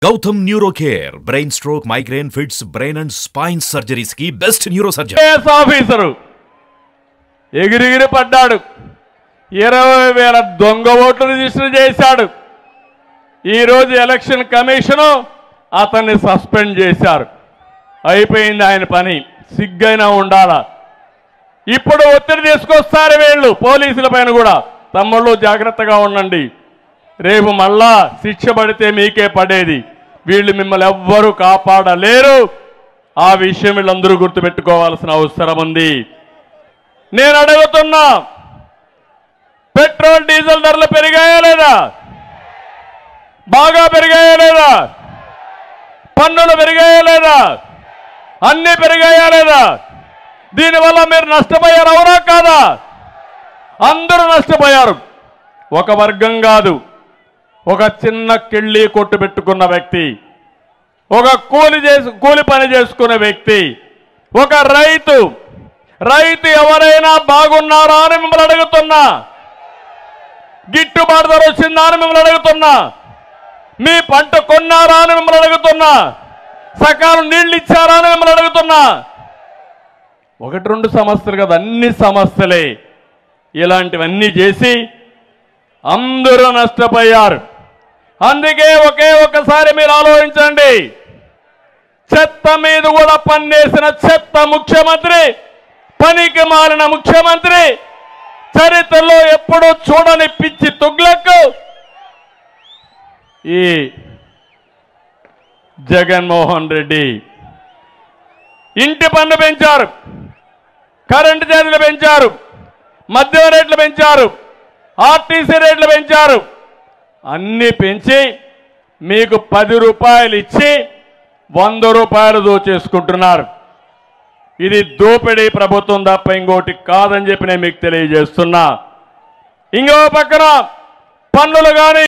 Gautam neuro care brain stroke migraine fits brain and spine surgeries की best neuro surgeon officer ఎగిరిగిరి పడ్డాడు 20,000 దొంగ ఓట్లు రిజిస్టర్ చేశాడు ఈ రోజు ఎలక్షన్ కమిషన్ అతన్ని సస్పెండ్ చేశారు అయిపోయింది ఆయన పని సిగ్గైనా ఉండాలా ఇప్పుడు ఒత్తిడి తీసుకొస్తారు వీళ్ళు పోలీసుల పైన కూడా తమ్ముళ్ళు జాగ్రత్తగా ఉండండి రేపు మళ్ళా శిక్ష పడితే మీకే పడేది వీళ్ళు మిమ్మల్ని ఎవ్వరూ కాపాడలేరు ఆ విషయం వీళ్ళందరూ గుర్తుపెట్టుకోవాల్సిన అవసరం ఉంది నేను అడుగుతున్నా పెట్రోల్ డీజిల్ ధరలు పెరిగాయా లేదా బాగా పెరిగాయా లేదా పన్నులు పెరిగాయా లేదా అన్నీ పెరిగాయా లేదా దీనివల్ల మీరు నష్టపోయారు అవునా కాదా అందరూ నష్టపోయారు ఒక వర్గం కాదు ఒక చిన్న కిళ్ళి కొట్టు పెట్టుకున్న వ్యక్తి ఒక కూలి పని చేసుకునే వ్యక్తి ఒక రైతు ఎవరైనా బాగున్నారా అని మిమ్మల్ని అడుగుతున్నా గిట్టుబాటు ధర వచ్చిందా అని మిమ్మల్ని అడుగుతున్నా మీ పంట కొన్నారా అని మిమ్మల్ని అడుగుతున్నా సకాలం నీళ్ళు ఇచ్చారా అని మిమ్మల్ని అడుగుతున్నా 1-2 సమస్యలు కదా అన్ని సమస్యలే ఇలాంటివన్నీ చేసి అందరూ నష్టపోయారు అందుకే ఒక్కసారి మీరు ఆలోచించండి చెత్త మీద కూడా పన్నేసిన చెత్త ముఖ్యమంత్రి పనికి మారిన ముఖ్యమంత్రి చరిత్రలో ఎప్పుడూ చూడని పిచ్చి తుగ్లక్ ఈ జగన్మోహన్ రెడ్డి ఇంటి పన్ను పెంచారు కరెంటు ఛార్జీలు పెంచారు మద్యం రేట్లు పెంచారు ఆర్టీసీ రేట్లు పెంచారు అన్ని పెంచి మీకు 10 రూపాయలు ఇచ్చి 100 రూపాయలు దోచేసుకుంటున్నారు ఇది దోపిడీ ప్రభుత్వం తప్ప ఇంకోటి కాదని చెప్పి నేను మీకు తెలియజేస్తున్నా ఇంకో పక్కన పన్నులు కానీ